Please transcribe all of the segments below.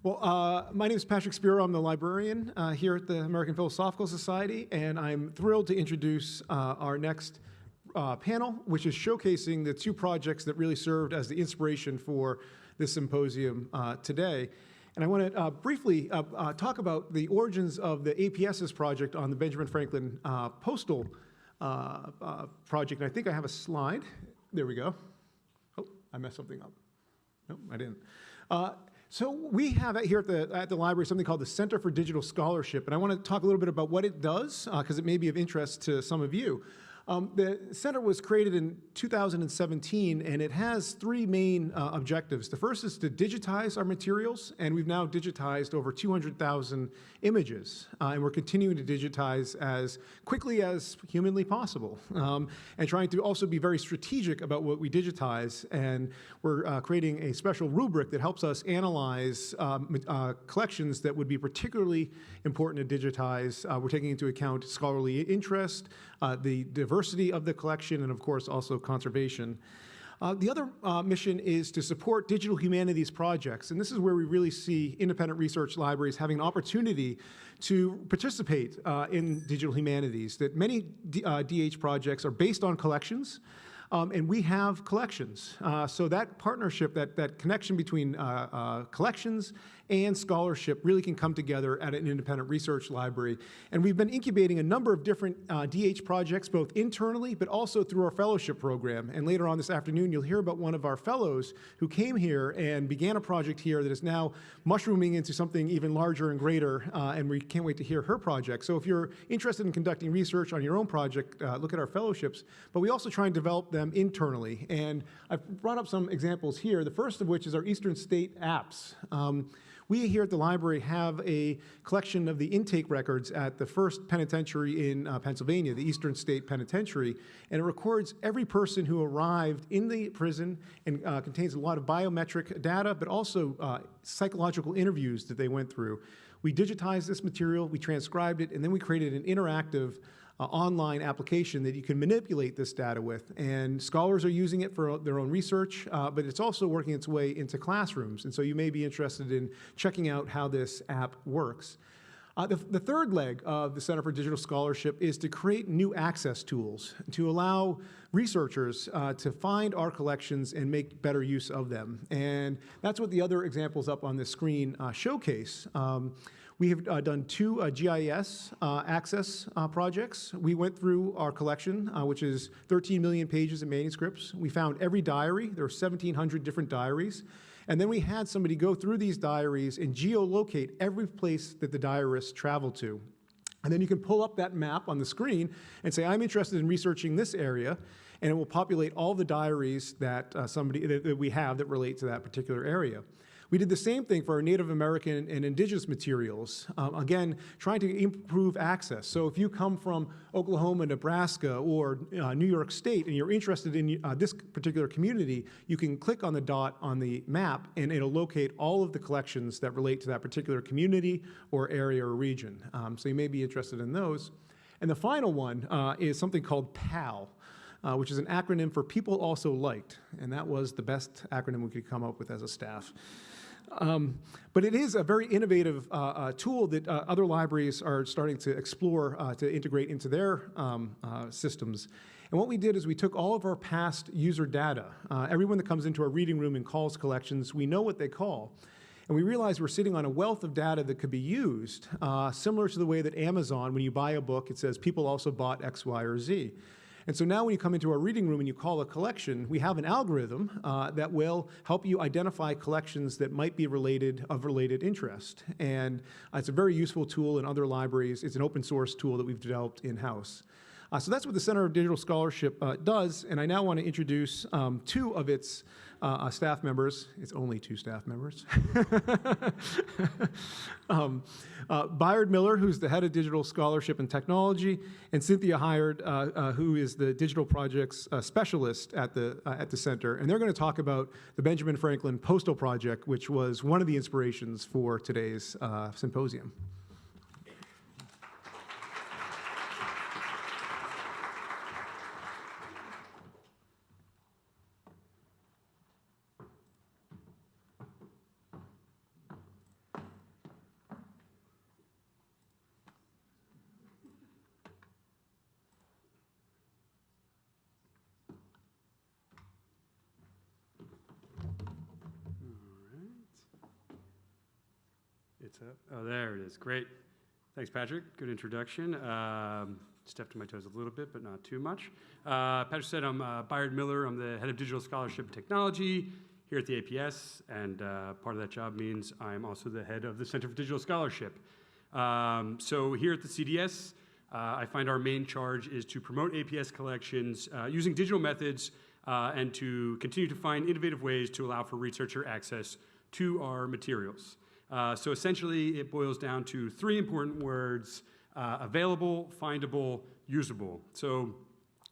Well, my name is Patrick Spiro. I'm the librarian here at the American Philosophical Society, and I'm thrilled to introduce our next panel, which is showcasing the two projects that really served as the inspiration for this symposium today. And I want to briefly talk about the origins of the APS's project on the Benjamin Franklin Postal project. And I think I have a slide. There we go. Oh, I messed something up. No, I didn't. So we have here at the library something called the Center for Digital Scholarship, and I want to talk a little bit about what it does, because it may be of interest to some of you. The center was created in 2017, and it has three main objectives. The first is to digitize our materials, and we've now digitized over 200,000 images, and we're continuing to digitize as quickly as humanly possible, and trying to also be very strategic about what we digitize. And we're creating a special rubric that helps us analyze collections that would be particularly important to digitize. We're taking into account scholarly interest, the diversity of the collection, and of course also conservation. The other mission is to support digital humanities projects, and this is where we really see independent research libraries having an opportunity to participate in digital humanities. That many DH projects are based on collections, and we have collections. So that partnership, that connection between collections and scholarship really can come together at an independent research library. And we've been incubating a number of different DH projects, both internally, but also through our fellowship program. And later on this afternoon, you'll hear about one of our fellows who came here and began a project here that is now mushrooming into something even larger and greater, and we can't wait to hear her project. So if you're interested in conducting research on your own project, look at our fellowships, but we also try and develop them internally. And I've brought up some examples here, the first of which is our Eastern State apps. We here at the library have a collection of the intake records at the first penitentiary in Pennsylvania, the Eastern State Penitentiary, and it records every person who arrived in the prison and contains a lot of biometric data, but also psychological interviews that they went through. We digitized this material, we transcribed it, and then we created an interactive online application that you can manipulate this data with. And scholars are using it for their own research, but it's also working its way into classrooms. And so you may be interested in checking out how this app works. The third leg of the Center for Digital Scholarship is to create new access tools to allow researchers to find our collections and make better use of them. And that's what the other examples up on the screen showcase. We have done two GIS access projects. We went through our collection, which is 13 million pages of manuscripts. We found every diary. There are 1,700 different diaries. And then we had somebody go through these diaries and geolocate every place that the diarist traveled to. And then you can pull up that map on the screen and say, I'm interested in researching this area, and it will populate all the diaries that that we have that relate to that particular area. We did the same thing for our Native American and indigenous materials, again, trying to improve access. So if you come from Oklahoma, Nebraska, or New York State, and you're interested in this particular community, you can click on the dot on the map, and it'll locate all of the collections that relate to that particular community or area or region. So you may be interested in those. And the final one is something called PAL, which is an acronym for People Also Liked, and that was the best acronym we could come up with as a staff. But it is a very innovative tool that other libraries are starting to explore to integrate into their systems. And what we did is we took all of our past user data. Everyone that comes into our reading room and calls collections, we know what they call. And we realized we're sitting on a wealth of data that could be used, similar to the way that Amazon, when you buy a book, it says people also bought X, Y, or Z. And so now when you come into our reading room and you call a collection, we have an algorithm that will help you identify collections that might be of related interest. And it's a very useful tool in other libraries. It's an open source tool that we've developed in-house. So that's what the Center of Digital Scholarship does, and I now want to introduce two of its staff members. It's only two staff members. Bayard Miller, who's the head of Digital Scholarship and Technology, and Cynthia Heider, who is the digital projects specialist at the center. And they're going to talk about the Benjamin Franklin Postal Project, which was one of the inspirations for today's symposium. It's up. Oh, there it is. Great. Thanks, Patrick. Good introduction. Stepped on my toes a little bit, but not too much. Patrick said I'm Bayard Miller. I'm the head of digital scholarship and technology here at the APS, and part of that job means I'm also the head of the Center for Digital Scholarship. So here at the CDS, I find our main charge is to promote APS collections using digital methods and to continue to find innovative ways to allow for researcher access to our materials. So essentially, it boils down to three important words: available, findable, usable. So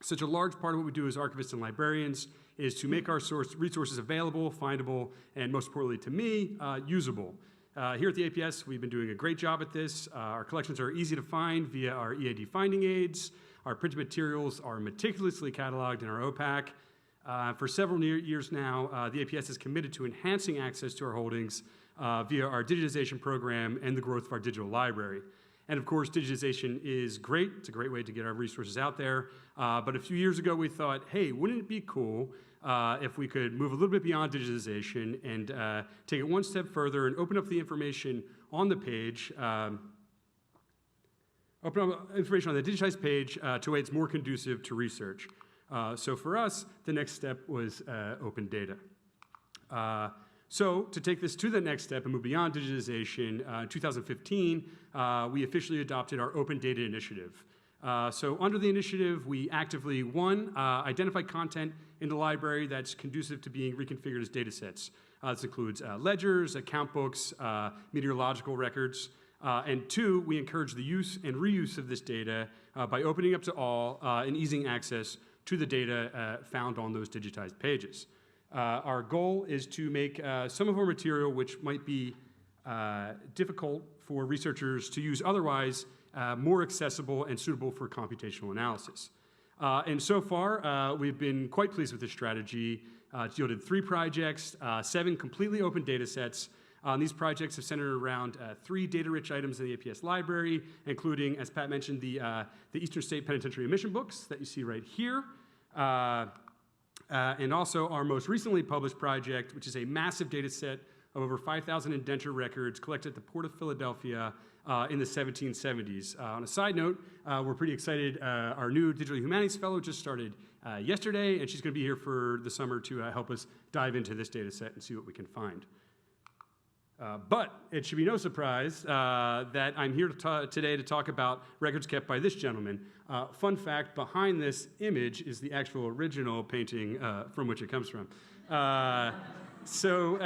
such a large part of what we do as archivists and librarians is to make our resources available, findable, and most importantly to me, usable. Here at the APS, we've been doing a great job at this. Our collections are easy to find via our EAD finding aids. Our printed materials are meticulously cataloged in our OPAC. For several years now, the APS is committed to enhancing access to our holdings via our digitization program and the growth of our digital library. And of course, digitization is great. It's a great way to get our resources out there. But a few years ago, we thought, hey, wouldn't it be cool if we could move a little bit beyond digitization and take it one step further and open up the information on the page, open up information on the digitized page to a way it's more conducive to research. So for us, the next step was open data. So to take this to the next step and move beyond digitization, in 2015, we officially adopted our Open Data Initiative. So under the initiative, we actively, one, identify content in the library that's conducive to being reconfigured as data sets. This includes ledgers, account books, meteorological records. And two, we encourage the use and reuse of this data by opening up to all and easing access to the data found on those digitized pages. Our goal is to make some of our material, which might be difficult for researchers to use otherwise, more accessible and suitable for computational analysis. And so far, we've been quite pleased with this strategy. It's yielded 3 projects, 7 completely open data sets. These projects have centered around 3 data-rich items in the APS library, including, as Pat mentioned, the Eastern State Penitentiary Admission books that you see right here. And also our most recently published project, which is a massive data set of over 5,000 indenture records collected at the Port of Philadelphia in the 1770s. On a side note, we're pretty excited. Our new Digital Humanities Fellow just started yesterday, and she's going to be here for the summer to help us dive into this data set and see what we can find. But it should be no surprise that I'm here today to talk about records kept by this gentleman. Fun fact, behind this image is the actual original painting from which it comes from. So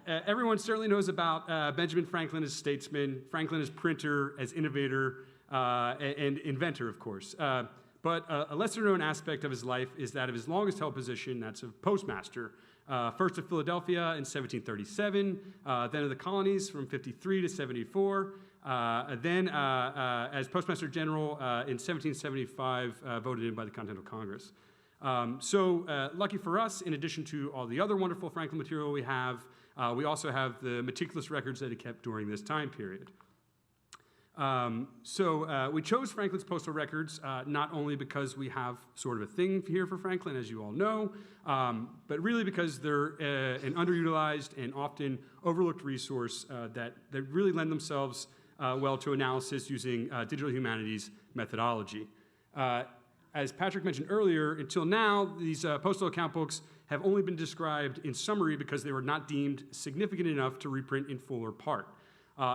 everyone certainly knows about Benjamin Franklin as statesman, Franklin as printer, as innovator, and inventor, of course. But a lesser-known aspect of his life is that of his longest-held position, that's of postmaster. First of Philadelphia in 1737, then of the colonies from 53 to 74, then as Postmaster General in 1775, voted in by the Continental Congress. So lucky for us, in addition to all the other wonderful Franklin material we also have the meticulous records that he kept during this time period. So we chose Franklin's postal records not only because we have sort of a thing here for Franklin, as you all know, but really because they're an underutilized and often overlooked resource that really lend themselves well to analysis using digital humanities methodology. As Patrick mentioned earlier, until now, these postal account books have only been described in summary because they were not deemed significant enough to reprint in full or part.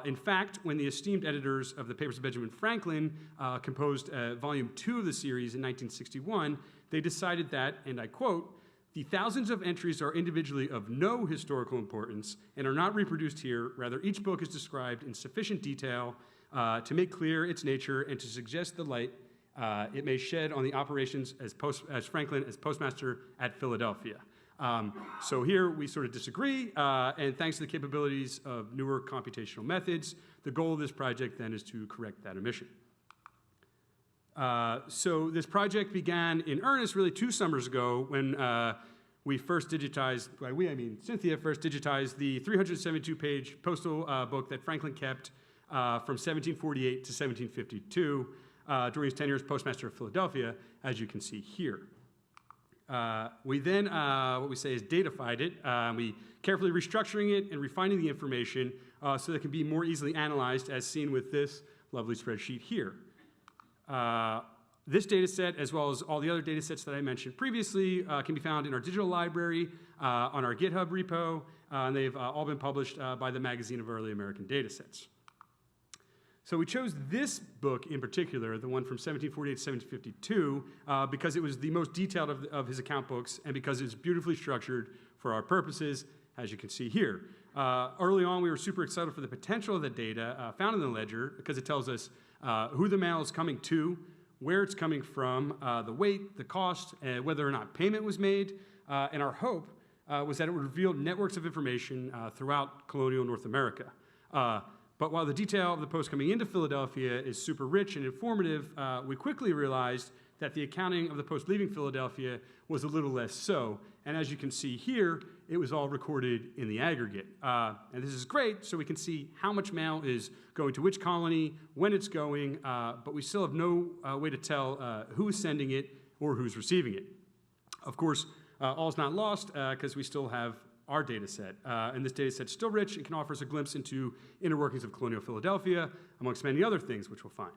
In fact, when the esteemed editors of the Papers of Benjamin Franklin composed Volume 2 of the series in 1961, they decided that, and I quote, "The thousands of entries are individually of no historical importance and are not reproduced here. Rather, each book is described in sufficient detail to make clear its nature and to suggest the light it may shed on the operations as Franklin as postmaster at Philadelphia." So here we sort of disagree, and thanks to the capabilities of newer computational methods, the goal of this project then is to correct that omission. So this project began in earnest really 2 summers ago when we first digitized, by we I mean Cynthia first digitized the 372-page postal book that Franklin kept from 1748 to 1752 during his tenure as postmaster of Philadelphia, as you can see here. We then, what we say is datafied it. We carefully restructuring it and refining the information so that it can be more easily analyzed, as seen with this lovely spreadsheet here. This data set, as well as all the other data sets that I mentioned previously, can be found in our digital library, on our GitHub repo, and they've all been published by the Magazine of Early American Datasets. So we chose this book in particular, the one from 1748 to 1752, because it was the most detailed of his account books and because it's beautifully structured for our purposes, as you can see here. Early on, we were super excited for the potential of the data found in the ledger because it tells us who the mail is coming to, where it's coming from, the weight, the cost, and whether or not payment was made. And our hope was that it would reveal networks of information throughout colonial North America. But while the detail of the post coming into Philadelphia is super rich and informative, we quickly realized that the accounting of the post leaving Philadelphia was a little less so. And as you can see here, it was all recorded in the aggregate. And this is great, so we can see how much mail is going to which colony, when it's going, but we still have no way to tell who is sending it or who's receiving it. Of course, all's not lost because we still have our data set. And this data set's still rich and can offer us a glimpse into inner workings of colonial Philadelphia, amongst many other things which we'll find.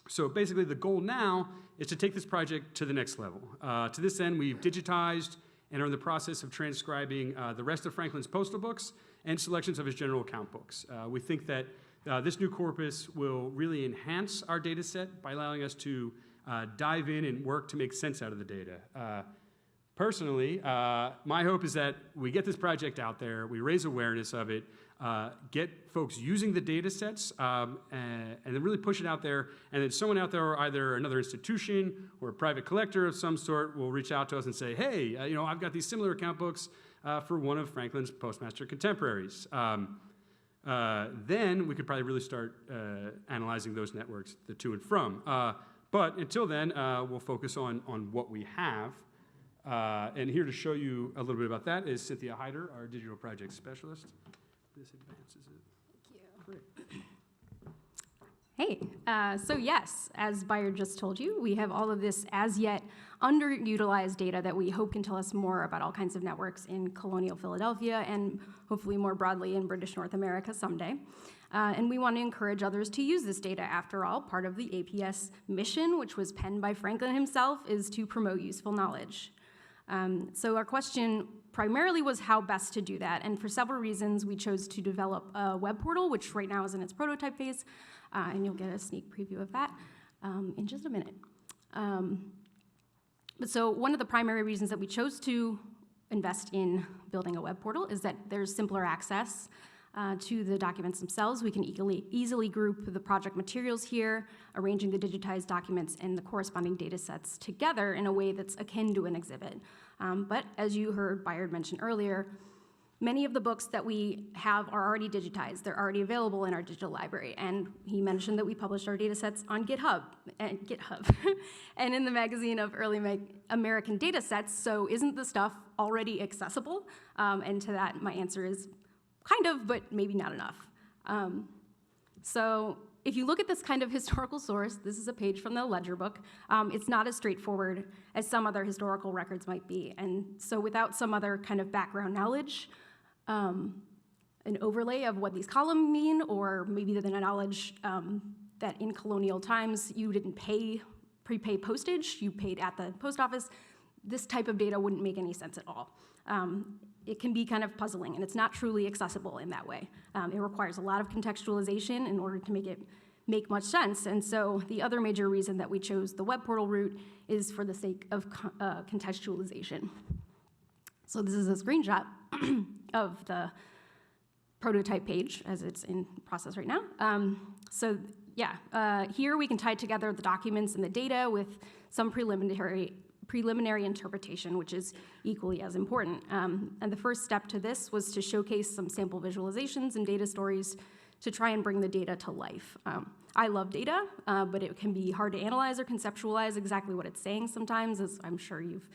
So basically the goal now is to take this project to the next level. To this end, we've digitized and are in the process of transcribing the rest of Franklin's postal books and selections of his general account books. We think that this new corpus will really enhance our data set by allowing us to dive in and work to make sense out of the data. Personally, my hope is that we get this project out there, we raise awareness of it, get folks using the data sets, and then really push it out there, and then someone out there, or either another institution or a private collector of some sort, will reach out to us and say, hey, I've got these similar account books for one of Franklin's postmaster contemporaries. Then we could probably really start analyzing those networks, the to and from. But until then, we'll focus on what we have. And here to show you a little bit about that is Cynthia Heider, our digital project specialist. This advances it. Thank you. Hey, so yes, as Bayard just told you, we have all of this as yet underutilized data that we hope can tell us more about all kinds of networks in colonial Philadelphia and hopefully more broadly in British North America someday. And we want to encourage others to use this data. After all, part of the APS mission, which was penned by Franklin himself, is to promote useful knowledge. So our question primarily was how best to do that, and for several reasons we chose to develop a web portal, which right now is in its prototype phase, and you'll get a sneak preview of that in just a minute. But so one of the primary reasons that we chose to invest in building a web portal is that there's simpler access to the documents themselves. We can easily group the project materials here, arranging the digitized documents and the corresponding data sets together in a way that's akin to an exhibit. But as you heard Bayard mention earlier, many of the books that we have are already digitized. They're already available in our digital library. And he mentioned that we published our data sets on GitHub and in the Magazine of Early American Datasets. So isn't the stuff already accessible? And to that, my answer is kind of, but maybe not enough. So if you look at this kind of historical source, this is a page from the ledger book, it's not as straightforward as some other historical records might be. And so without some other kind of background knowledge, an overlay of what these columns mean, or maybe the knowledge that in colonial times you didn't prepay postage, you paid at the post office, this type of data wouldn't make any sense at all. It can be kind of puzzling, and it's not truly accessible in that way. It requires a lot of contextualization in order to make it make much sense, and so the other major reason that we chose the web portal route is for the sake of contextualization. So this is a screenshot of the prototype page as it's in process right now. Here we can tie together the documents and the data with some preliminary interpretation, which is equally as important. And the first step to this was to showcase some sample visualizations and data stories to try and bring the data to life. I love data, but it can be hard to analyze or conceptualize exactly what it's saying sometimes, as I'm sure you've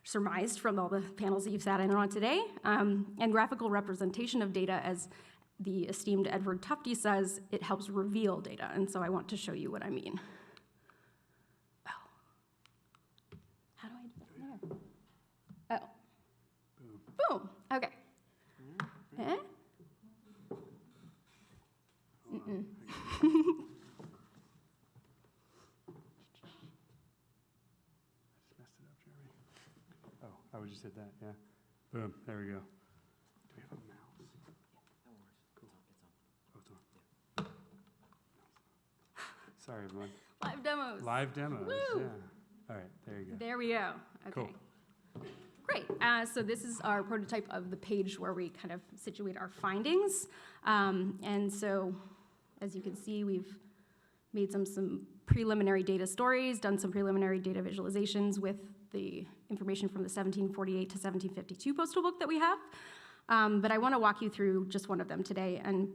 surmised from all the panels that you've sat in on today. And graphical representation of data, as the esteemed Edward Tufte says, it helps reveal data. And so I want to show you what I mean. How do I do that? Boom. Okay. Eh? Mm-mm. Just messed it up, Jeremy. Oh, I would just hit that, yeah. Boom, there we go. Do we have a mouse? No worries. Cool. It's on. Oh, it's on. Sorry, everyone. Live demos. Live demos, Woo! yeah. All right, there you go. There we go. Okay. Cool. Great. So this is our prototype of the page where we kind of situate our findings. And so, as you can see, we've made some preliminary data stories, done some preliminary data visualizations with the information from the 1748 to 1752 postal book that we have. But I want to walk you through just one of them today, and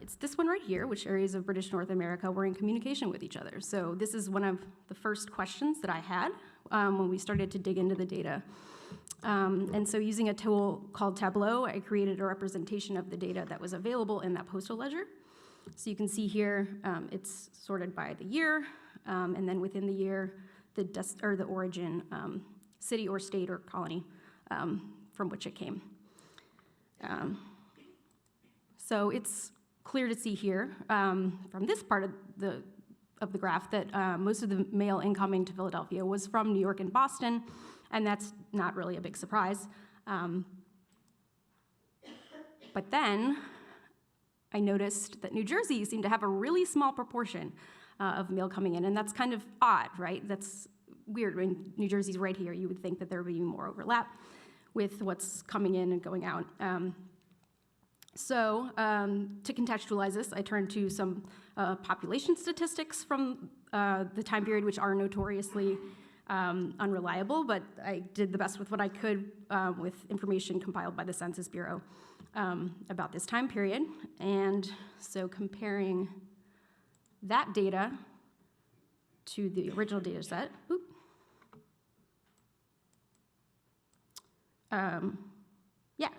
it's this one right here, which areas of British North America were in communication with each other. So this is one of the first questions that I had when we started to dig into the data. And so using a tool called Tableau, I created a representation of the data that was available in that postal ledger. So you can see here, it's sorted by the year, and then within the year, the origin, city or state or colony from which it came. So it's clear to see here from this part of the graph that most of the mail incoming to Philadelphia was from New York and Boston, and that's not really a big surprise. But then I noticed that New Jersey seemed to have a really small proportion of mail coming in, and that's kind of odd, right? That's weird. When New Jersey's right here, you would think that there would be more overlap with what's coming in and going out. So to contextualize this, I turned to some population statistics from the time period, which are notoriously unreliable, but I did the best with what I could with information compiled by the Census Bureau about this time period. And so comparing that data to the original data set,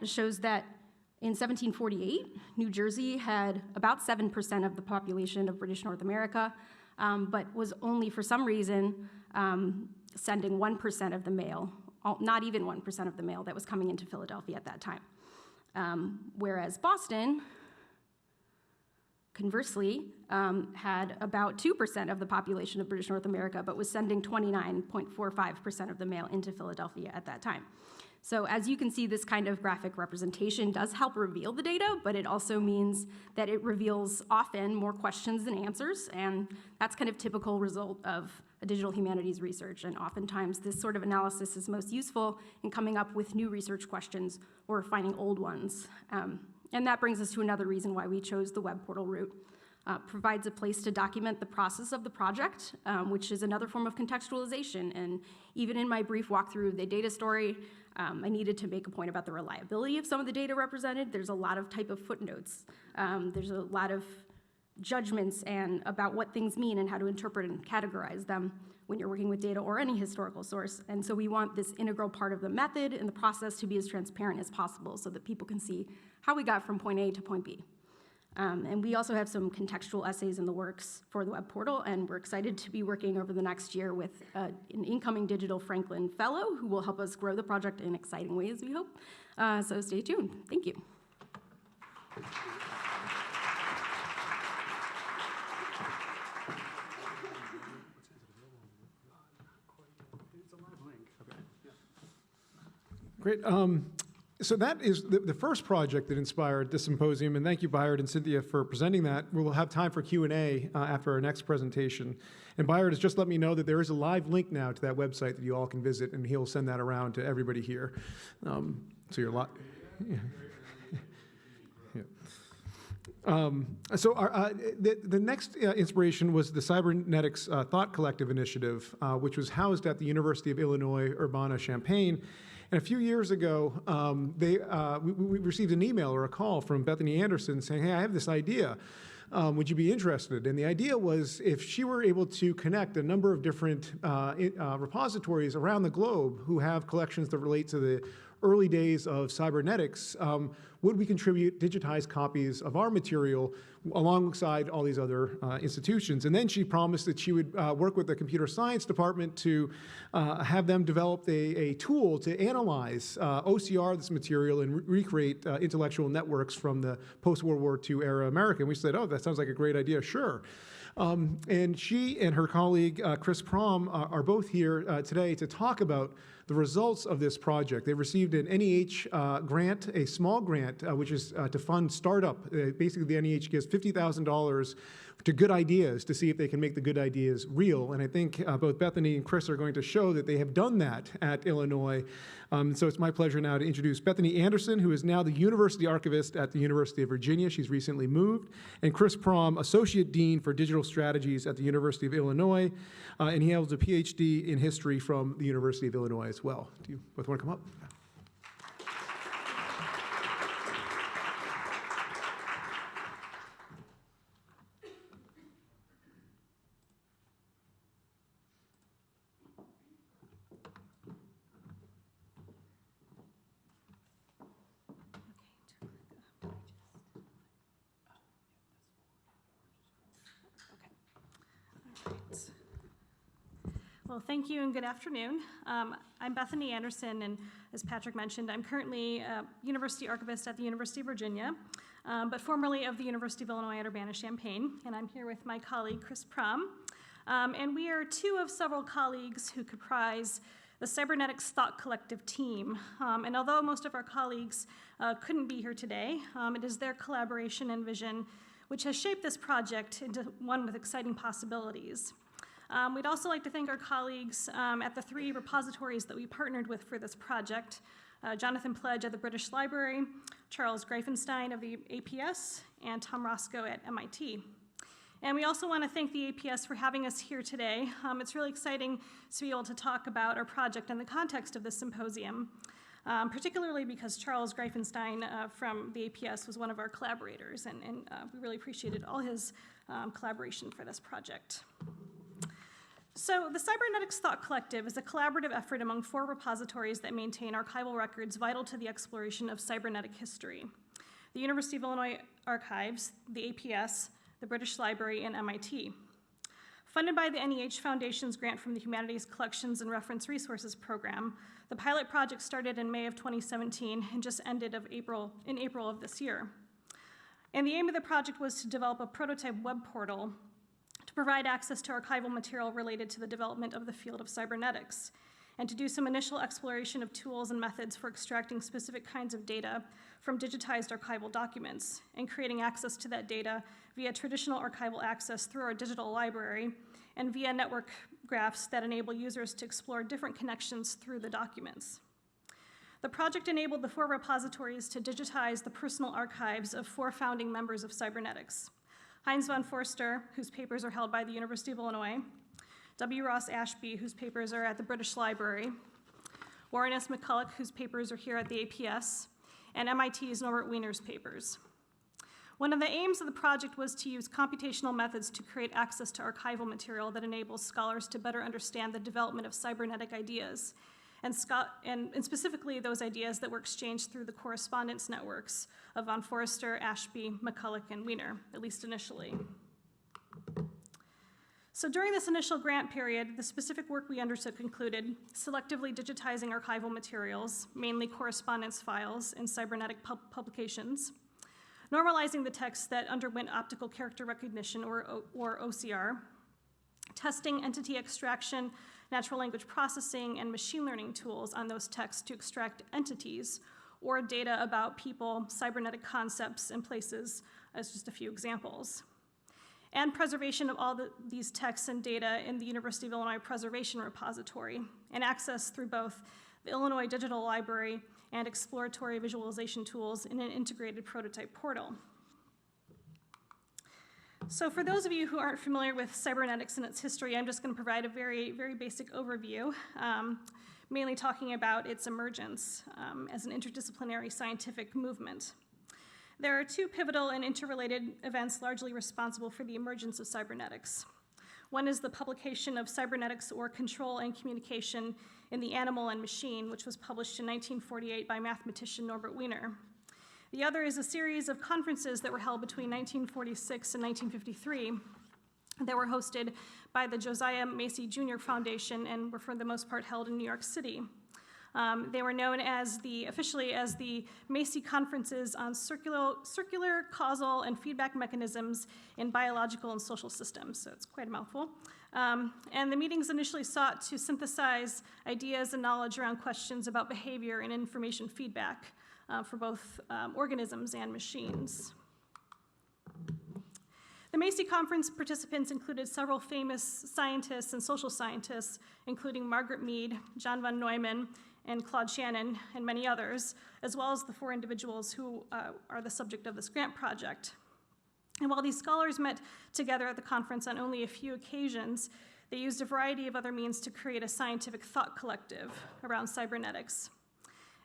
it shows that in 1748, New Jersey had about 7% of the population of British North America, but was only, for some reason, sending 1% of the mail, not even 1% of the mail that was coming into Philadelphia at that time. Whereas Boston, conversely, had about 2% of the population of British North America, but was sending 29.45% of the mail into Philadelphia at that time. So as you can see, this kind of graphic representation does help reveal the data, but it also means that it reveals often more questions than answers, and that's kind of typical result of a digital humanities research, and oftentimes this sort of analysis is most useful in coming up with new research questions or finding old ones. And that brings us to another reason why we chose the web portal route. Provides a place to document the process of the project, which is another form of contextualization. And even in my brief walkthrough of the data story, I needed to make a point about the reliability of some of the data represented. There's a lot of type of footnotes. There's a lot of judgments and about what things mean and how to interpret and categorize them when you're working with data or any historical source. And so we want this integral part of the method and the process to be as transparent as possible so that people can see how we got from point A to point B. And we also have some contextual essays in the works for the web portal, and we're excited to be working over the next year with an incoming Digital Franklin Fellow who will help us grow the project in exciting ways, we hope. So stay tuned. Thank you. Great. So that is the first project that inspired this symposium, and thank you, Bayard and Cynthia, for presenting that. We'll have time for Q&A after our next presentation. And Bayard has just let me know that there is a live link now to that website that you all can visit, and he'll send that around to everybody here. So you're yeah. So the next inspiration was the Cybernetics Thought Collective Initiative, which was housed at the University of Illinois Urbana-Champaign. And a few years ago, we received an email or a call from Bethany Anderson saying, hey, I have this idea. Would you be interested? And the idea was if she were able to connect a number of different repositories around the globe who have collections that relate to the early days of cybernetics, would we contribute digitized copies of our material alongside all these other institutions? And then she promised that she would work with the computer science department to have them develop a tool to analyze OCR this material and recreate intellectual networks from the post-World War II era America. And we said, oh, that sounds like a great idea, sure. And she and her colleague, Chris Prom, are both here today to talk about the results of this project. They received an NEH grant, a small grant, which is to fund startup. Basically, the NEH gives $50,000 to good ideas to see if they can make the good ideas real. And I think both Bethany and Chris are going to show that they have done that at Illinois. So it's my pleasure now to introduce Bethany Anderson, who is now the University Archivist at the University of Virginia. She's recently moved. And Chris Prom, Associate Dean for Digital Strategies at the University of Illinois. And he holds a PhD in history from the University of Illinois as well. Do you both want to come up? Well, thank you and good afternoon. I'm Bethany Anderson, and as Patrick mentioned, I'm currently a University Archivist at the University of Virginia, but formerly of the University of Illinois at Urbana-Champaign, and I'm here with my colleague, Chris Prom. And we are two of several colleagues who comprise the Cybernetics Thought Collective team. And although most of our colleagues couldn't be here today, it is their collaboration and vision which has shaped this project into one with exciting possibilities. We'd also like to thank our colleagues at the 3 repositories that we partnered with for this project, Jonathan Pledge at the British Library, Charles Greifenstein of the APS, and Tom Roscoe at MIT. And we also want to thank the APS for having us here today. It's really exciting to be able to talk about our project in the context of this symposium, particularly because Charles Greifenstein from the APS was one of our collaborators, and we really appreciated all his collaboration for this project. So the Cybernetics Thought Collective is a collaborative effort among 4 repositories that maintain archival records vital to the exploration of cybernetic history: the University of Illinois Archives, the APS, the British Library, and MIT. Funded by the NEH Foundation's grant from the Humanities Collections and Reference Resources Program, the pilot project started in May of 2017 and just ended in April of this year. And the aim of the project was to develop a prototype web portal to provide access to archival material related to the development of the field of cybernetics, and to do some initial exploration of tools and methods for extracting specific kinds of data from digitized archival documents, and creating access to that data via traditional archival access through our digital library, and via network graphs that enable users to explore different connections through the documents. The project enabled the 4 repositories to digitize the personal archives of 4 founding members of cybernetics: Heinz von Forster, whose papers are held by the University of Illinois; W. Ross Ashby, whose papers are at the British Library; Warren S. McCulloch, whose papers are here at the APS; and MIT's Norbert Wiener's papers. One of the aims of the project was to use computational methods to create access to archival material that enables scholars to better understand the development of cybernetic ideas, and specifically those ideas that were exchanged through the correspondence networks of von Forster, Ashby, McCulloch, and Wiener, at least initially. So during this initial grant period, the specific work we undertook included selectively digitizing archival materials, mainly correspondence files in cybernetic publications, normalizing the texts that underwent optical character recognition, or OCR, testing entity extraction, natural language processing, and machine learning tools on those texts to extract entities or data about people, cybernetic concepts, and places, as just a few examples. And preservation of all these texts and data in the University of Illinois Preservation Repository, and access through both the Illinois Digital Library and exploratory visualization tools in an integrated prototype portal. So for those of you who aren't familiar with cybernetics and its history, I'm just going to provide a very, very basic overview, mainly talking about its emergence as an interdisciplinary scientific movement. There are 2 pivotal and interrelated events largely responsible for the emergence of cybernetics. One is the publication of Cybernetics, or Control and Communication in the Animal and Machine, which was published in 1948 by mathematician Norbert Wiener. The other is a series of conferences that were held between 1946 and 1953 that were hosted by the Josiah Macy Jr. Foundation and were for the most part held in New York City. They were known officially as the Macy Conferences on Circular, Causal, and Feedback Mechanisms in Biological and Social Systems, so it's quite a mouthful. And the meetings initially sought to synthesize ideas and knowledge around questions about behavior and information feedback for both organisms and machines. The Macy Conference participants included several famous scientists and social scientists, including Margaret Mead, John von Neumann, and Claude Shannon, and many others, as well as the 4 individuals who are the subject of this grant project. And while these scholars met together at the conference on only a few occasions, they used a variety of other means to create a scientific thought collective around cybernetics.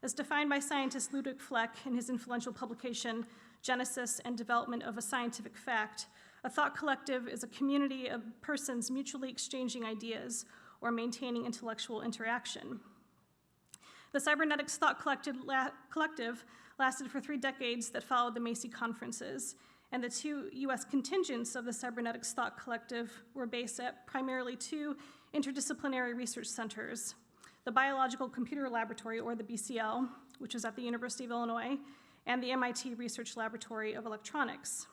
As defined by scientist Ludwig Fleck in his influential publication, Genesis and Development of a Scientific Fact, a thought collective is a community of persons mutually exchanging ideas or maintaining intellectual interaction. The Cybernetics Thought Collective lasted for 3 decades that followed the Macy Conferences, and the 2 U.S. contingents of the Cybernetics Thought Collective were based at primarily 2 interdisciplinary research centers: the Biological Computer Laboratory, or the BCL, which was at the University of Illinois, and the MIT Research Laboratory of Electronics.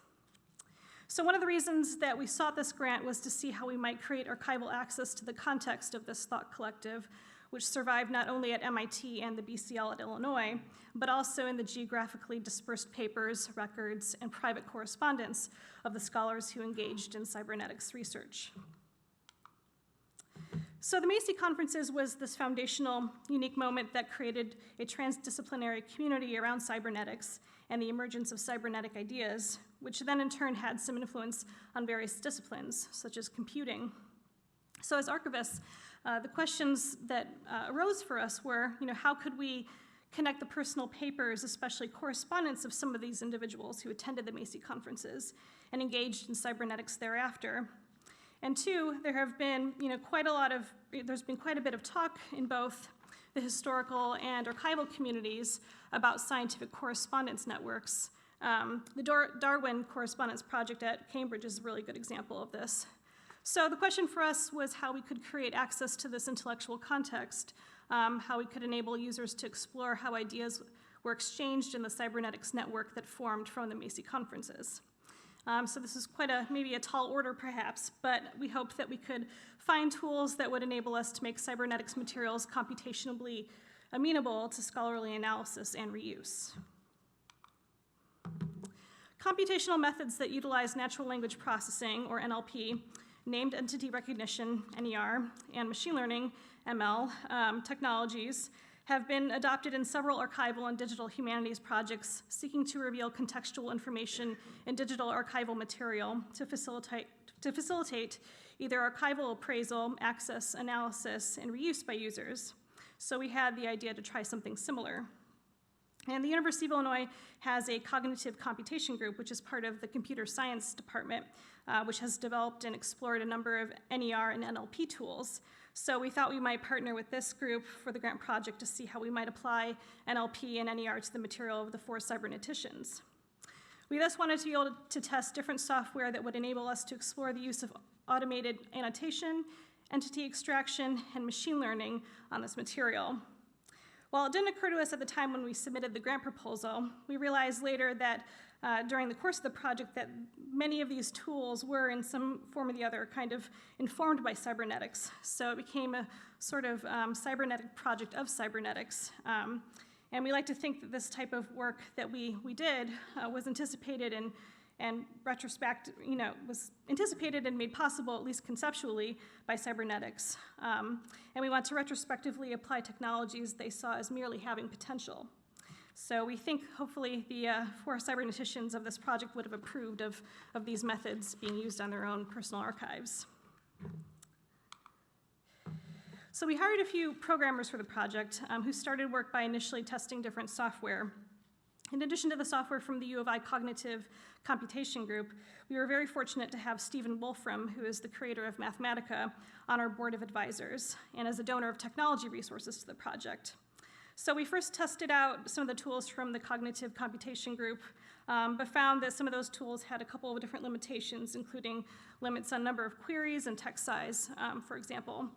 So one of the reasons that we sought this grant was to see how we might create archival access to the context of this thought collective, which survived not only at MIT and the BCL at Illinois, but also in the geographically dispersed papers, records, and private correspondence of the scholars who engaged in cybernetics research. So the Macy Conferences was this foundational, unique moment that created a transdisciplinary community around cybernetics and the emergence of cybernetic ideas, which then in turn had some influence on various disciplines, such as computing. So as archivists, the questions that arose for us were, how could we connect the personal papers, especially correspondence of some of these individuals who attended the Macy Conferences and engaged in cybernetics thereafter? And 2, there's been quite a bit of talk in both the historical and archival communities about scientific correspondence networks. The Darwin Correspondence Project at Cambridge is a really good example of this. So the question for us was how we could create access to this intellectual context, how we could enable users to explore how ideas were exchanged in the cybernetics network that formed from the Macy Conferences. So this is maybe a tall order perhaps, but we hoped that we could find tools that would enable us to make cybernetics materials computationally amenable to scholarly analysis and reuse. Computational methods that utilize natural language processing, or NLP, named entity recognition, NER, and machine learning, ML, technologies have been adopted in several archival and digital humanities projects seeking to reveal contextual information in digital archival material to facilitate either archival appraisal, access, analysis, and reuse by users. So we had the idea to try something similar. And the University of Illinois has a cognitive computation group, which is part of the computer science department, which has developed and explored a number of NER and NLP tools. So we thought we might partner with this group for the grant project to see how we might apply NLP and NER to the material of the 4 cyberneticians. We thus wanted to be able to test different software that would enable us to explore the use of automated annotation, entity extraction, and machine learning on this material. While it didn't occur to us at the time when we submitted the grant proposal, we realized later that during the course of the project that many of these tools were in some form or the other kind of informed by cybernetics. So it became a sort of cybernetic project of cybernetics. And we like to think that this type of work that we did was anticipated and was anticipated and made possible, at least conceptually, by cybernetics. And we want to retrospectively apply technologies they saw as merely having potential. So we think, hopefully, the 4 cyberneticians of this project would have approved of these methods being used on their own personal archives. So we hired a few programmers for the project who started work by initially testing different software. In addition to the software from the U of I Cognitive Computation Group, we were very fortunate to have Stephen Wolfram, who is the creator of Mathematica, on our board of advisors and as a donor of technology resources to the project. So we first tested out some of the tools from the Cognitive Computation Group, but found that some of those tools had a couple of different limitations, including limits on number of queries and text size, for example.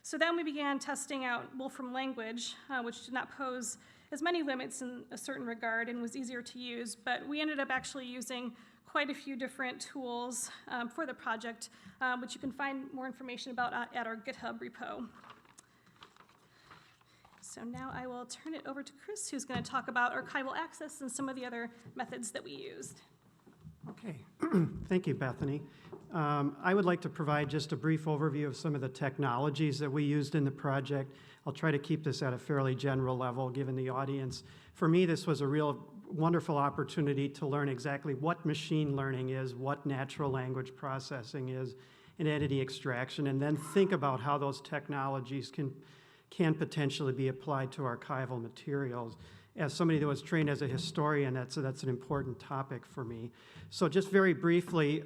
So then we began testing out Wolfram language, which did not pose as many limits in a certain regard and was easier to use, but we ended up actually using quite a few different tools for the project, which you can find more information about at our GitHub repo. So now I will turn it over to Chris, who's going to talk about archival access and some of the other methods that we used. Okay, thank you, Bethany. I would like to provide just a brief overview of some of the technologies that we used in the project. I'll try to keep this at a fairly general level, given the audience. For me, this was a real wonderful opportunity to learn exactly what machine learning is, what natural language processing is, and entity extraction, and then think about how those technologies can potentially be applied to archival materials. As somebody that was trained as a historian, that's an important topic for me. So just very briefly,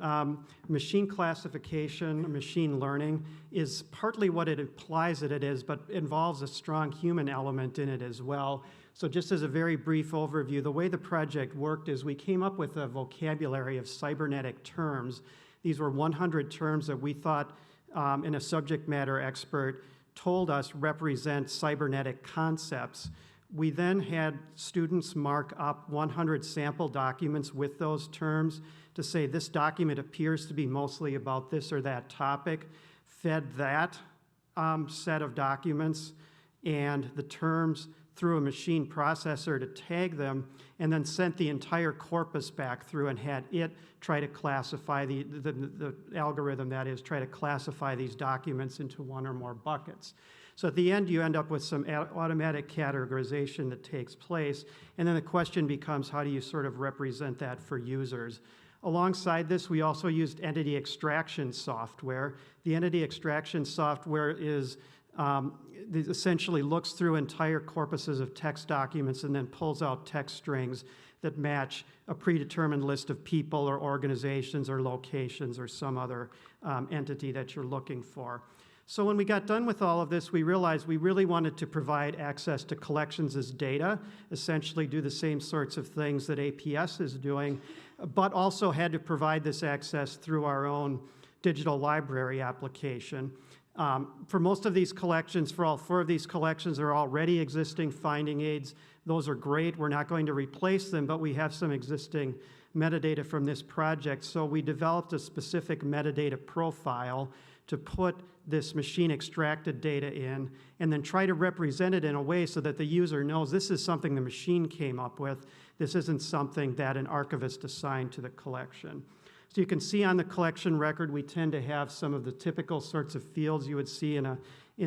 machine classification, machine learning is partly what it implies that it is, but involves a strong human element in it as well. So just as a very brief overview, the way the project worked is we came up with a vocabulary of cybernetic terms. These were 100 terms that we thought, and a subject matter expert told us represent cybernetic concepts. We then had students mark up 100 sample documents with those terms to say this document appears to be mostly about this or that topic, fed that set of documents and the terms through a machine processor to tag them, and then sent the entire corpus back through and had it try to classify the algorithm, that is, try to classify these documents into one or more buckets. So at the end, you end up with some automatic categorization that takes place, and then the question becomes, how do you sort of represent that for users? Alongside this, we also used entity extraction software. The entity extraction software is essentially looks through entire corpuses of text documents and then pulls out text strings that match a predetermined list of people or organizations or locations or some other entity that you're looking for. So when we got done with all of this, we realized we really wanted to provide access to collections as data, essentially do the same sorts of things that APS is doing, but also had to provide this access through our own digital library application. For most of these collections, for all 4 of these collections, there are already existing finding aids. Those are great. We're not going to replace them, but we have some existing metadata from this project. So we developed a specific metadata profile to put this machine extracted data in and then try to represent it in a way so that the user knows this is something the machine came up with. This isn't something that an archivist assigned to the collection. So you can see on the collection record, we tend to have some of the typical sorts of fields you would see in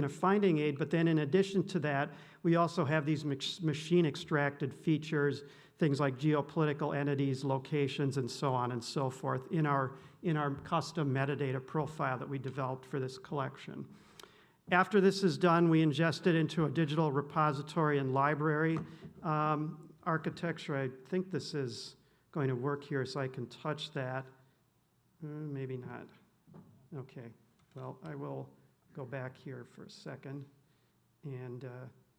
a finding aid, but then in addition to that, we also have these machine extracted features, things like geopolitical entities, locations, and so on and so forth in our custom metadata profile that we developed for this collection. After this is done, we ingest it into a digital repository and library architecture. I think this is going to work here so I can touch that. Maybe not. Okay, well, I will go back here for a second. And,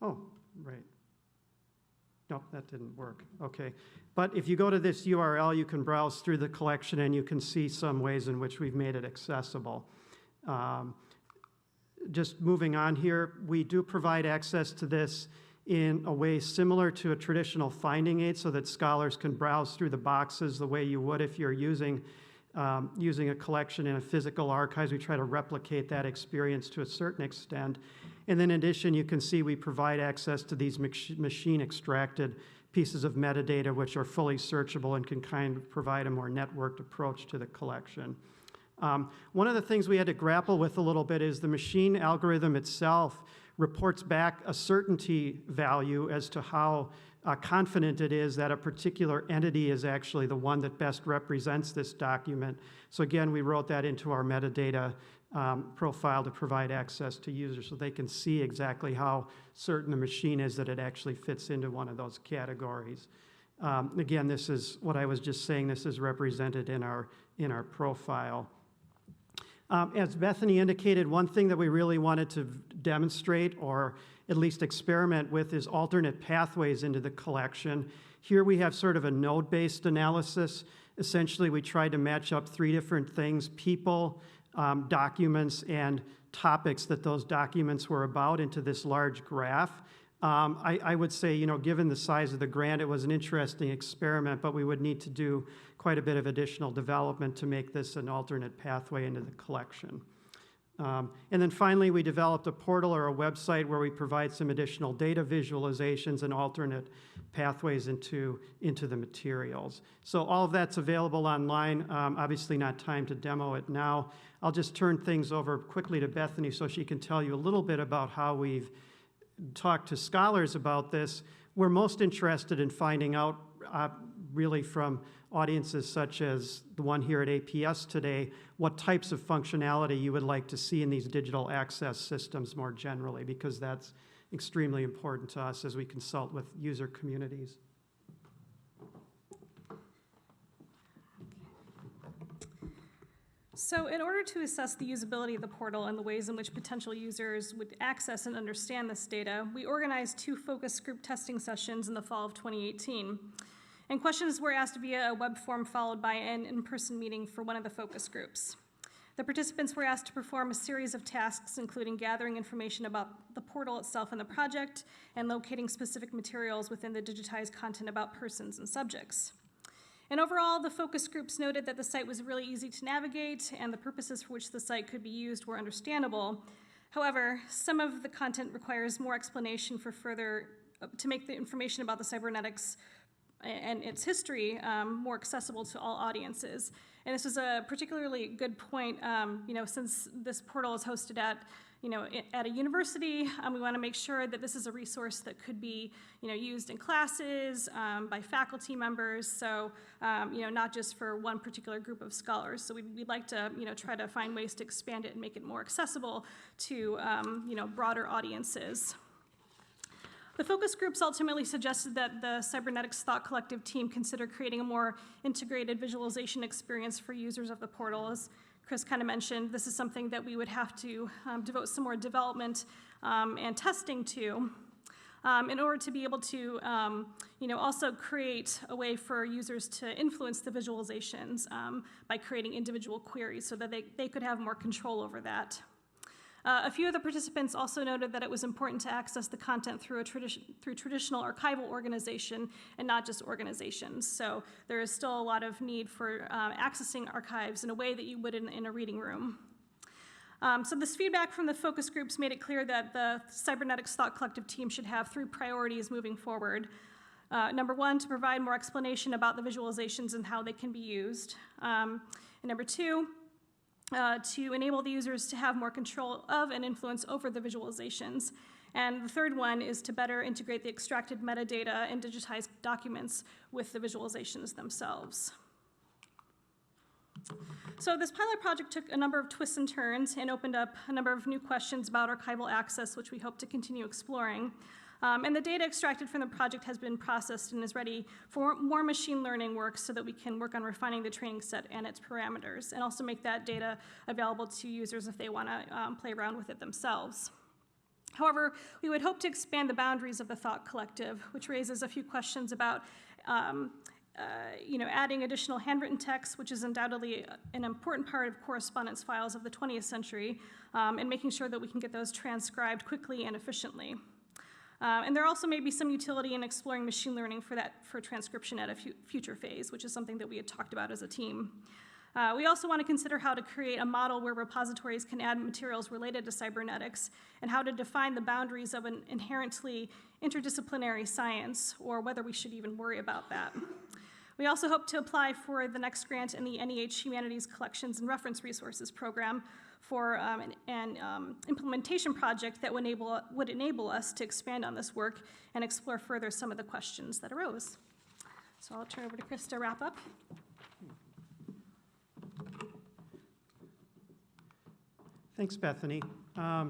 oh, right. No, that didn't work. Okay. But if you go to this URL, you can browse through the collection and you can see some ways in which we've made it accessible. Just moving on here, we do provide access to this in a way similar to a traditional finding aid so that scholars can browse through the boxes the way you would if you're using a collection in a physical archives. We try to replicate that experience to a certain extent. And then in addition, you can see we provide access to these machine extracted pieces of metadata which are fully searchable and can kind of provide a more networked approach to the collection. One of the things we had to grapple with a little bit is the machine algorithm itself reports back a certainty value as to how confident it is that a particular entity is actually the one that best represents this document. So again, we wrote that into our metadata profile to provide access to users so they can see exactly how certain the machine is that it actually fits into one of those categories. Again, this is what I was just saying. This is represented in our profile. As Bethany indicated, one thing that we really wanted to demonstrate or at least experiment with is alternate pathways into the collection. Here we have sort of a node-based analysis. Essentially, we tried to match up 3 different things: people, documents, and topics that those documents were about into this large graph. I would say, given the size of the grant, it was an interesting experiment, but we would need to do quite a bit of additional development to make this an alternate pathway into the collection. And then finally, we developed a portal or a website where we provide some additional data visualizations and alternate pathways into the materials. So all of that's available online. Obviously not time to demo it now. I'll just turn things over quickly to Bethany so she can tell you a little bit about how we've talked to scholars about this. We're most interested in finding out really from audiences such as the one here at APS today, what types of functionality you would like to see in these digital access systems more generally, because that's extremely important to us as we consult with user communities. So in order to assess the usability of the portal and the ways in which potential users would access and understand this data, we organized 2 focus group testing sessions in the fall of 2018. And questions were asked via a web form followed by an in-person meeting for one of the focus groups. The participants were asked to perform a series of tasks, including gathering information about the portal itself and the project, and locating specific materials within the digitized content about persons and subjects. And overall, the focus groups noted that the site was really easy to navigate and the purposes for which the site could be used were understandable. However, some of the content requires more explanation to make the information about the cybernetics and its history more accessible to all audiences. And this was a particularly good point, since this portal is hosted at a university, we want to make sure that this is a resource that could be, used in classes by faculty members. So, not just for one particular group of scholars. So we'd like to, try to find ways to expand it and make it more accessible to, broader audiences. The focus groups ultimately suggested that the Cybernetics Thought Collective team consider creating a more integrated visualization experience for users of the portal. As Chris kind of mentioned, this is something that we would have to devote some more development and testing to in order to be able to also create a way for users to influence the visualizations by creating individual queries so that they could have more control over that. A few of the participants also noted that it was important to access the content through traditional archival organization and not just organizations. So there is still a lot of need for accessing archives in a way that you would in a reading room. So this feedback from the focus groups made it clear that the Cybernetics Thought Collective team should have 3 priorities moving forward. Number 1, to provide more explanation about the visualizations and how they can be used. And number 2, to enable the users to have more control of and influence over the visualizations. And the third one is to better integrate the extracted metadata and digitized documents with the visualizations themselves. So this pilot project took a number of twists and turns and opened up a number of new questions about archival access, which we hope to continue exploring. And the data extracted from the project has been processed and is ready for more machine learning work so that we can work on refining the training set and its parameters, and also make that data available to users if they want to play around with it themselves. However, we would hope to expand the boundaries of the Thought Collective, which raises a few questions about adding additional handwritten text, which is undoubtedly an important part of correspondence files of the 20th century, and making sure that we can get those transcribed quickly and efficiently. And there also may be some utility in exploring machine learning for transcription at a future phase, which is something that we had talked about as a team. We also want to consider how to create a model where repositories can add materials related to cybernetics and how to define the boundaries of an inherently interdisciplinary science, or whether we should even worry about that. We also hope to apply for the next grant in the NEH Humanities Collections and Reference Resources Program for an implementation project that would enable us to expand on this work and explore further some of the questions that arose. So I'll turn over to Chris to wrap up. Thanks, Bethany.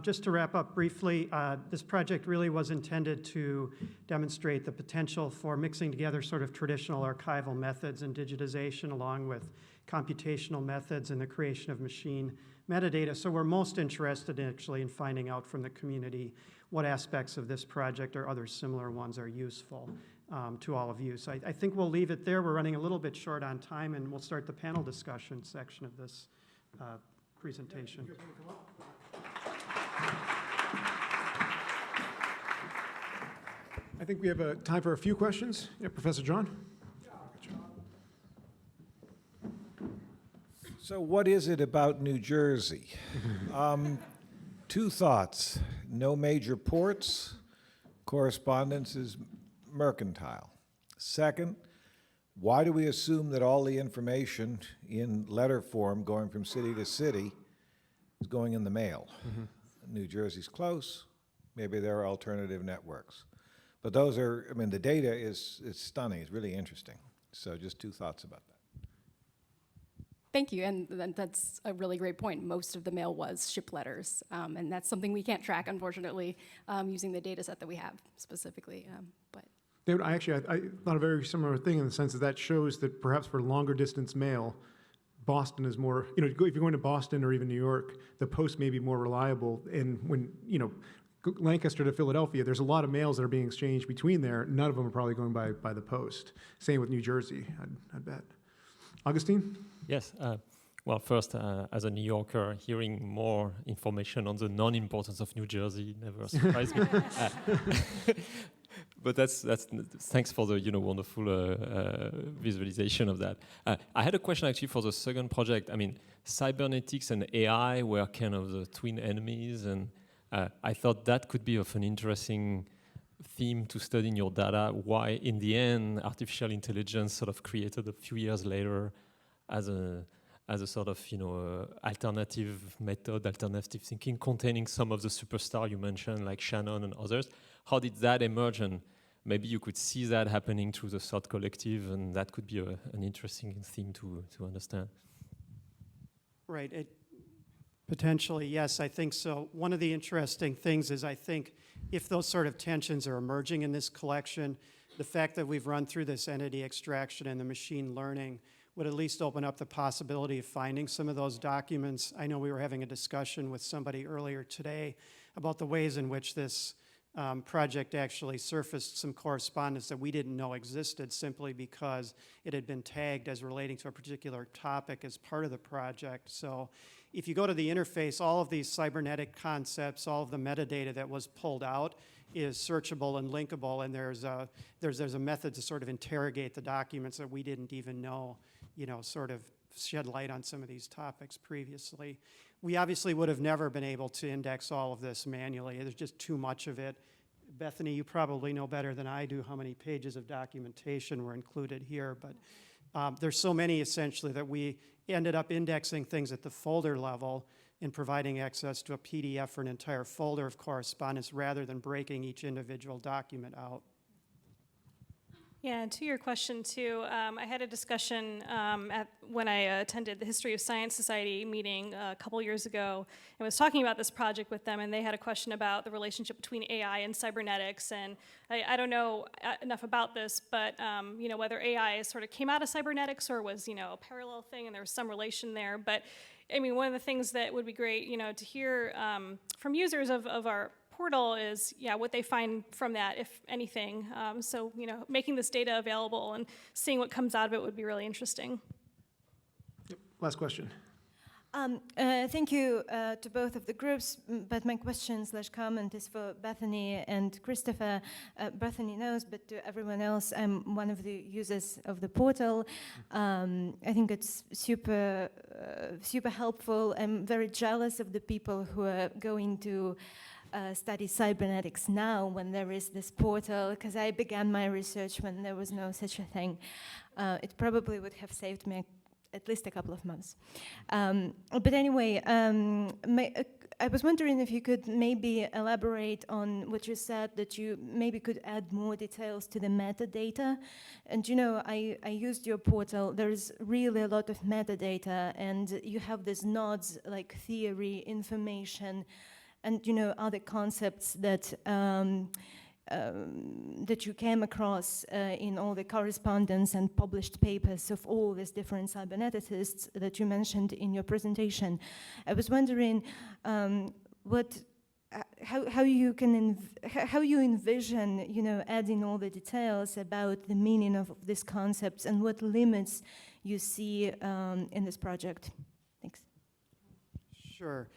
Just to wrap up briefly, this project really was intended to demonstrate the potential for mixing together sort of traditional archival methods and digitization along with computational methods and the creation of machine metadata. So we're most interested actually in finding out from the community what aspects of this project or other similar ones are useful to all of you. So I think we'll leave it there. We're running a little bit short on time, and we'll start the panel discussion section of this presentation. I think we have time for a few questions. Yeah, Professor John? So what is it about New Jersey? Two thoughts. No major ports. Correspondence is mercantile. Second, why do we assume that all the information in letter form going from city to city is going in the mail? New Jersey's close. Maybe there are alternative networks. But those are, I mean, the data is stunning. It's really interesting. So just two thoughts about that. Thank you, and that's a really great point. Most of the mail was ship letters, and that's something we can't track, unfortunately, using the data set that we have specifically. But David, I thought a very similar thing in the sense that shows that perhaps for longer distance mail, Boston is more, if you're going to Boston or even New York, the post may be more reliable. And when, Lancaster to Philadelphia, there's a lot of mails that are being exchanged between there. None of them are probably going by the post. Same with New Jersey, I'd bet. Augustine? Yes. Well, first, as a New Yorker, hearing more information on the non-importance of New Jersey never surprised me. But that's thanks for the wonderful visualization of that. I had a question actually for the second project. I mean, cybernetics and AI were kind of the twin enemies, and I thought that could be of an interesting theme to study in your data. Why, in the end, artificial intelligence sort of created a few years later as a sort of alternative method, alternative thinking, containing some of the superstars you mentioned, like Shannon and others. How did that emerge? And maybe you could see that happening through the thought collective, and that could be an interesting theme to understand. Right. Potentially, yes, I think so. One of the interesting things is I think if those sort of tensions are emerging in this collection, the fact that we've run through this entity extraction and the machine learning would at least open up the possibility of finding some of those documents. I know we were having a discussion with somebody earlier today about the ways in which this project actually surfaced some correspondence that we didn't know existed simply because it had been tagged as relating to a particular topic as part of the project. So if you go to the interface, all of these cybernetic concepts, all of the metadata that was pulled out is searchable and linkable, and there's a method to sort of interrogate the documents that we didn't even know, sort of shed light on some of these topics previously. We obviously would have never been able to index all of this manually. There's just too much of it. Bethany, you probably know better than I do how many pages of documentation were included here, but there's so many essentially that we ended up indexing things at the folder level and providing access to a PDF for an entire folder of correspondence rather than breaking each individual document out. Yeah, and to your question too, I had a discussion when I attended the History of Science Society meeting a couple years ago and was talking about this project with them, and they had a question about the relationship between AI and cybernetics, and I don't know enough about this, but whether AI sort of came out of cybernetics or was a parallel thing and there was some relation there, but I mean, one of the things that would be great to hear from users of our portal is, what they find from that, if anything. So, making this data available and seeing what comes out of it would be really interesting. Yep. Last question. Thank you to both of the groups, but my question/comment is for Bethany and Christopher. Bethany knows, but to everyone else, I'm one of the users of the portal. I think it's super helpful. I'm very jealous of the people who are going to study cybernetics now when there is this portal, because I began my research when there was no such a thing. It probably would have saved me at least a couple of months. But anyway, I was wondering if you could maybe elaborate on what you said, that you maybe could add more details to the metadata. And you know, I used your portal. There's really a lot of metadata, and you have these nodes like theory, information, and you know, other concepts that that you came across in all the correspondence and published papers of all these different cyberneticists that you mentioned in your presentation. I was wondering how you envision, you know, adding all the details about the meaning of these concepts and what limits you see in this project. Thanks. Sure.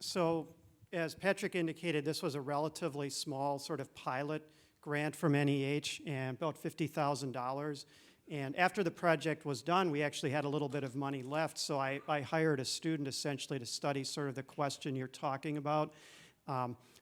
So, as Patrick indicated, this was a relatively small sort of pilot grant from NEH, and about $50,000. And after the project was done, we actually had a little bit of money left, so I hired a student essentially to study sort of the question you're talking about.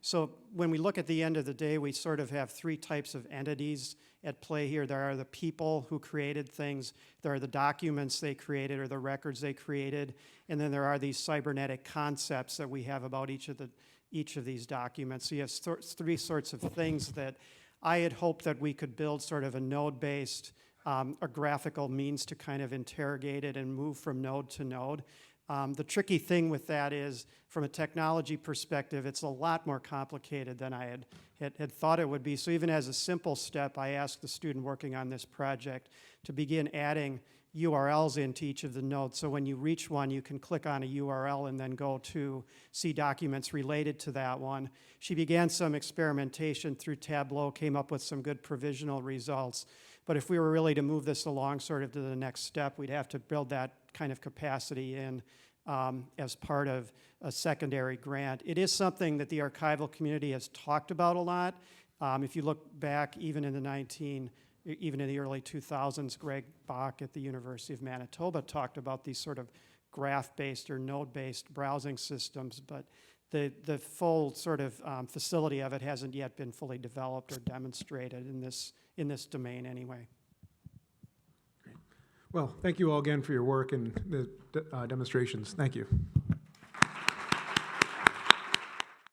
So when we look at the end of the day, we sort of have three types of entities at play here. There are the people who created things, there are the documents they created or the records they created, and then there are these cybernetic concepts that we have about each of these documents. So you have three sorts of things that I had hoped that we could build sort of a node-based, a graphical means to kind of interrogate it and move from node to node. The tricky thing with that is, from a technology perspective, it's a lot more complicated than I had thought it would be. So even as a simple step, I asked the student working on this project to begin adding URLs into each of the nodes. So when you reach one, you can click on a URL and then go to see documents related to that one. She began some experimentation through Tableau, came up with some good provisional results. But if we were really to move this along sort of to the next step, we'd have to build that kind of capacity in as part of a secondary grant. It is something that the archival community has talked about a lot. If you look back even in the early 2000s, Greg Bach at the University of Manitoba talked about these sort of graph-based or node-based browsing systems, but the full sort of facility of it hasn't yet been fully developed or demonstrated in this domain anyway. Well, thank you all again for your work and the demonstrations. Thank you.